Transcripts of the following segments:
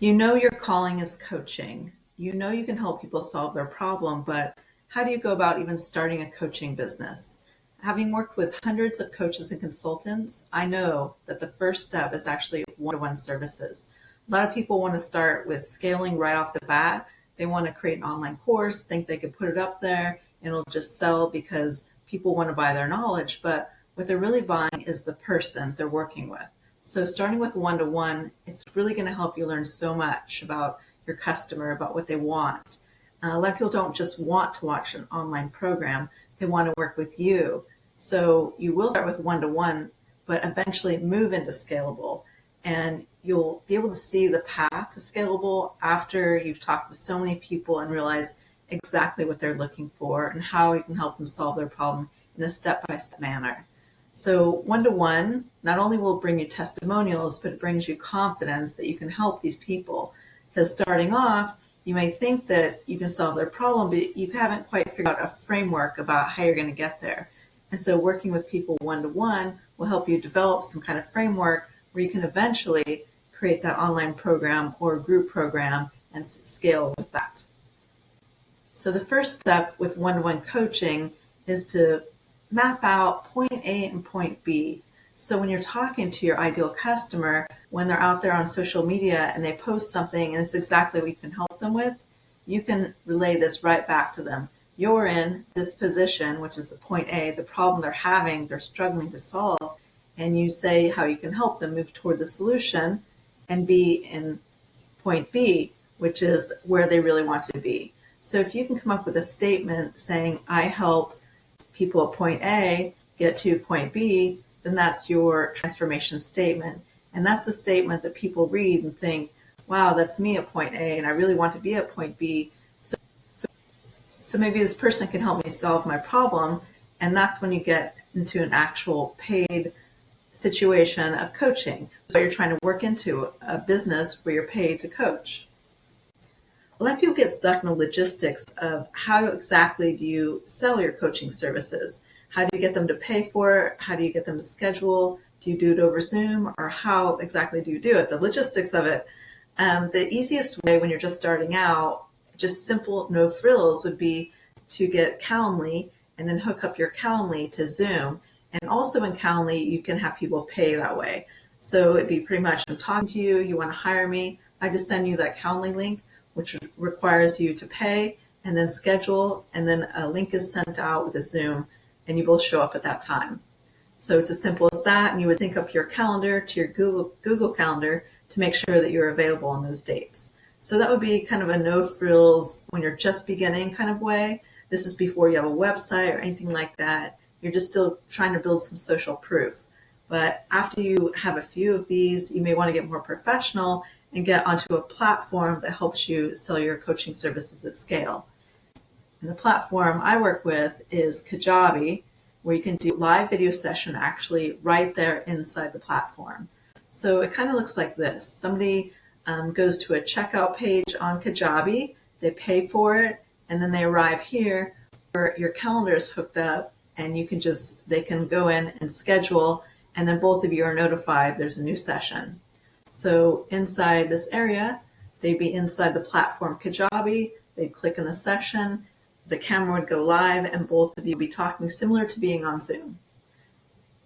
You know your calling is coaching. You know you can help people solve their problem, but how do you go about even starting a coaching business? Having worked with hundreds of coaches and consultants, I know that the first step is actually one-to-one services. A lot of people want to start with scaling right off the bat. They want to create an online course, think they could put it up there and it'll just sell because people want to buy their knowledge, but what they're really buying is the person they're working with. So starting with one-to-one, it's really going to help you learn so much about your customer, about what they want. A lot of people don't just want to watch an online program, they want to work with you. So you will start with one-to-one, but eventually move into scalable. And you'll be able to see the path to scalable after you've talked with so many people and realize exactly what they're looking for and how you can help them solve their problem in a step-by-step manner. So one-to-one not only will bring you testimonials, but it brings you confidence that you can help these people. Because starting off, you may think that you can solve their problem, but you haven't quite figured out a framework about how you're going to get there. And so working with people one-to-one will help you develop some kind of framework where you can eventually create that online program or group program and scale with that. So the first step with one-to-one coaching is to map out point A and point B. So when you're talking to your ideal customer, when they're out there on social media and they post something and it's exactly what you can help them with, you can relay this right back to them. You're in this position, which is the point A, the problem they're having, they're struggling to solve, and you say how you can help them move toward the solution and be in point B, which is where they really want to be. So if you can come up with a statement saying, I help people at point A get to point B, then that's your transformation statement. And that's the statement that people read and think, wow, that's me at point A and I really want to be at point B. So maybe this person can help me solve my problem. And that's when you get into an actual paid situation of coaching. So you're trying to work into a business where you're paid to coach. A lot of people get stuck in the logistics of how exactly do you sell your coaching services? How do you get them to pay for it? How do you get them to schedule? Do you do it over Zoom? Or how exactly do you do it? The logistics of it. The easiest way when you're just starting out, just simple, no frills, would be to get Calendly and then hook up your Calendly to Zoom. And also in Calendly, you can have people pay that way. So it'd be pretty much, I'm talking to you, you want to hire me, I just send you that Calendly link, which requires you to pay and then schedule, and then a link is sent out with a Zoom, and you both show up at that time. So it's as simple as that, and you would sync up your calendar to your Google Calendar to make sure that you're available on those dates. So that would be kind of a no frills when you're just beginning kind of way. This is before you have a website or anything like that. You're just still trying to build some social proof. But after you have a few of these, you may want to get more professional and get onto a platform that helps you sell your coaching services at scale. And the platform I work with is Kajabi, where you can do live video session actually right there inside the platform. So it kind of looks like this. Somebody goes to a checkout page on Kajabi, they pay for it, and then they arrive here where your calendar is hooked up, and they can go in and schedule, and then both of you are notified there's a new session. So inside this area, they'd be inside the platform Kajabi, they'd click in the session, the camera would go live, and both of you would be talking similar to being on Zoom.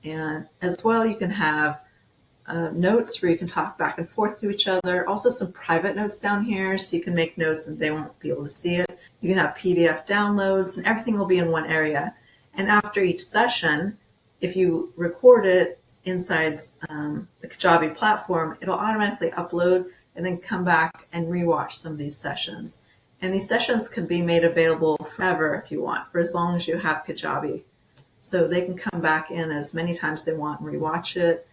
And as well, you can have notes where you can talk back and forth to each other. Also some private notes down here, so you can make notes and they won't be able to see it. You can have PDF downloads, and everything will be in one area. And after each session, if you record it inside the Kajabi platform, it'll automatically upload and then come back and rewatch some of these sessions. And these sessions can be made available forever if you want, for as long as you have Kajabi. So they can come back in as many times as they want and rewatch it,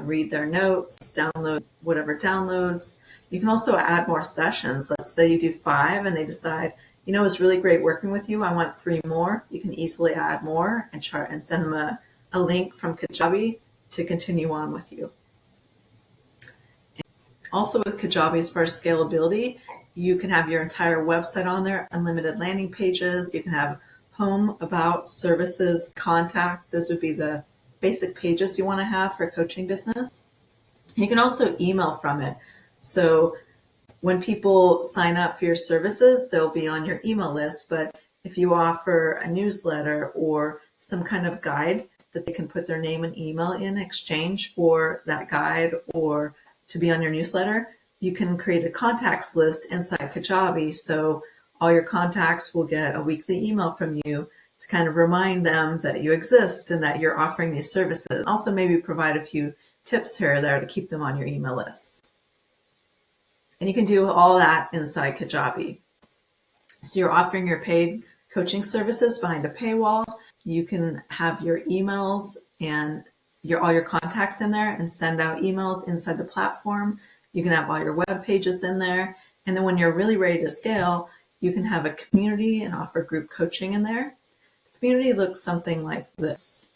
read their notes, download whatever downloads. You can also add more sessions. Let's say you do 5 and they decide, you know, it's really great working with you, I want 3 more. You can easily add more and send them a link from Kajabi to continue on with you. Also with Kajabi, as far as scalability, you can have your entire website on there, unlimited landing pages. You can have home, about, services, contact. Those would be the basic pages you want to have for a coaching business. You can also email from it. So when people sign up for your services, they'll be on your email list. But if you offer a newsletter or some kind of guide that they can put their name and email in exchange for that guide or to be on your newsletter, you can create a contacts list inside Kajabi. So all your contacts will get a weekly email from you to kind of remind them that you exist and that you're offering these services. Also maybe provide a few tips here or there to keep them on your email list. And you can do all that inside Kajabi. So you're offering your paid coaching services behind a paywall. You can have your emails and all your contacts in there and send out emails inside the platform. You can have all your web pages in there. And then when you're really ready to scale, you can have a community and offer group coaching in there. The community looks something like this.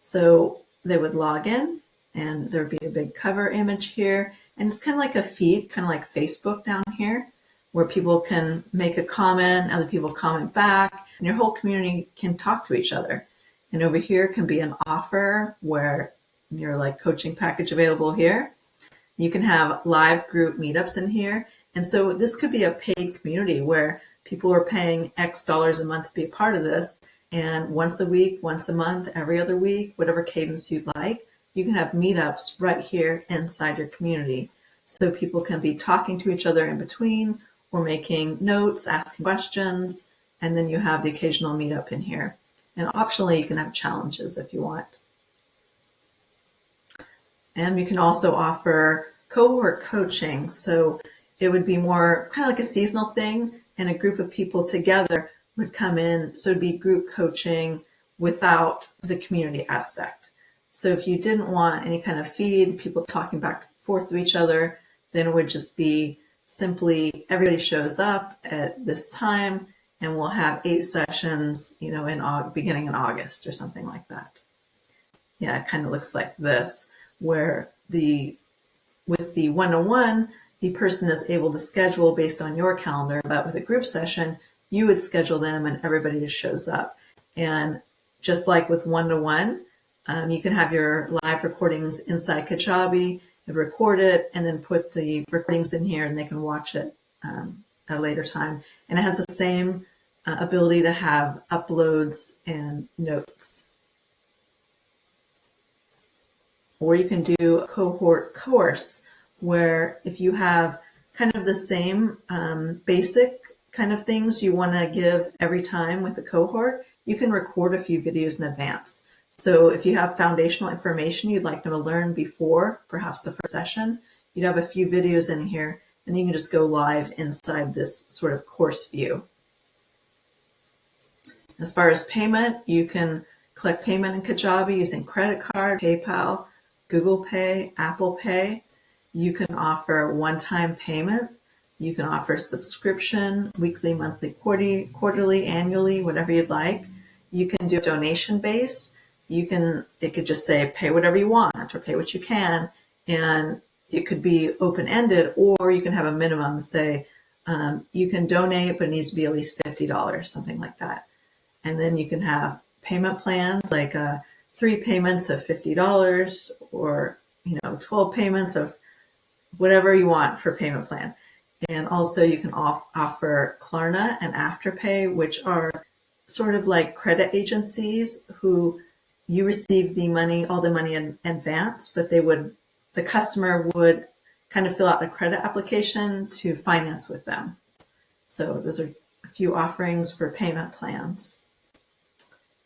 So they would log in and there'd be a big cover image here. And it's kind of like a feed, kind of like Facebook down here, where people can make a comment, other people comment back, and your whole community can talk to each other. And over here can be an offer where you're like coaching package available here. You can have live group meetups in here. And so this could be a paid community where people are paying X dollars a month to be a part of this. And once a week, once a month, every other week, whatever cadence you'd like, you can have meetups right here inside your community. So people can be talking to each other in between or making notes, asking questions, and then you have the occasional meetup in here. And optionally, you can have challenges if you want. And you can also offer cohort coaching. So it would be more kind of like a seasonal thing, and a group of people together would come in. So it'd be group coaching without the community aspect. So if you didn't want any kind of feed, people talking back and forth to each other, then it would just be simply everybody shows up at this time and we'll have 8 sessions, beginning in August or something like that. Yeah, it kind of looks like this, where with the one-on-one, the person is able to schedule based on your calendar, but with a group session, you would schedule them and everybody just shows up. And just like with one-to-one, you can have your live recordings inside Kajabi, record it, and then put the recordings in here and they can watch it at a later time. And it has the same ability to have uploads and notes. Or you can do a cohort course where if you have kind of the same basic kind of things you want to give every time with a cohort, you can record a few videos in advance. So if you have foundational information you'd like them to learn before, perhaps the first session, you'd have a few videos in here, and then you can just go live inside this sort of course view. As far as payment, you can collect payment in Kajabi using credit card, PayPal, Google Pay, Apple Pay. You can offer one-time payment. You can offer subscription, weekly, monthly, quarterly, annually, whatever you'd like. You can do a donation base. It could just say pay whatever you want or pay what you can, and it could be open-ended, or you can have a minimum, say you can donate, but it needs to be at least $50, something like that. And then you can have payment plans, like 3 payments of $50 or 12 payments of whatever you want for payment plan. And also you can offer Klarna and Afterpay, which are sort of like credit agencies who you receive the money, all the money in advance, but the customer would kind of fill out a credit application to finance with them. So those are a few offerings for payment plans.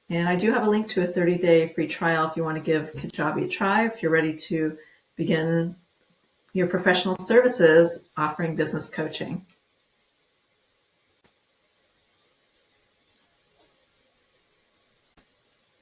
And I do have a link to a 30-day free trial if you want to give Kajabi a try, if you're ready to begin your professional services offering business coaching.